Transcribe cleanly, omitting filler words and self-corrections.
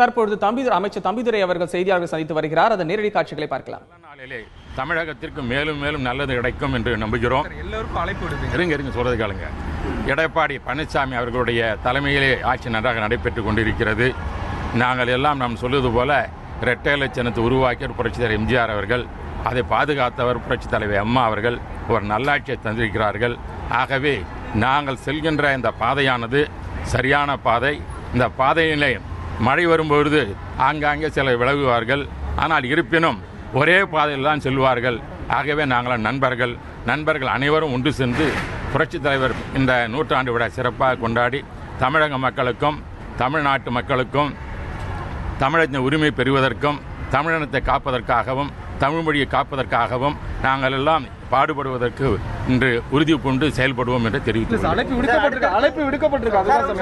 தற்பொழுது அமைச்சர் தம்பிதுரை அவர்கள் செய்தியாளர்கள் சந்தித்து வருகிறார். அதன் நேரடி காட்சிகளை பார்க்கலாம். தமிழகத்திற்கு மேலும் மேலும் நல்லது கிடைக்கும் என்று நம்புகிறோம். எல்லோருக்கும் அழைப்பு இருங்க சொல்றது கேளுங்க. எடப்பாடி பழனிசாமி அவர்களுடைய தலைமையிலே ஆட்சி நன்றாக நடைபெற்றுக் கொண்டிருக்கிறது. நாங்கள் எல்லாம் நாம் சொல்வது போல இரட்டை இலச்சினத்தை உருவாக்கிய புரட்சித் தலைவர் எம்ஜிஆர் அவர்கள், அதை பாதுகாத்தவர் புரட்சித் தலைவர் அம்மா அவர்கள் ஒரு நல்லாட்சியை தந்திருக்கிறார்கள். ஆகவே நாங்கள் செல்கின்ற இந்த பாதையானது சரியான பாதை. இந்த பாதையிலே மழை வரும்பொழுது ஆங்காங்கே சில விலகுவார்கள், ஆனால் இருப்பினும் ஒரே பாதையில் தான் செல்வார்கள். ஆகவே நாங்கள் நண்பர்கள் அனைவரும் ஒன்று சென்று புரட்சித் தலைவர் இந்த நூற்றாண்டு விட சிறப்பாக கொண்டாடி தமிழக மக்களுக்கும் தமிழ்நாட்டு மக்களுக்கும் தமிழகத்தின் உரிமை பெறுவதற்கும் தமிழினத்தை காப்பதற்காகவும் தமிழ் மொழியை காப்பதற்காகவும் நாங்கள் எல்லாம் பாடுபடுவதற்கு இன்று உறுதி கொண்டு செயல்படுவோம் என்று தெரிவித்துள்ளோம். அழைப்பு விடுக்கப்பட்டிருக்கு.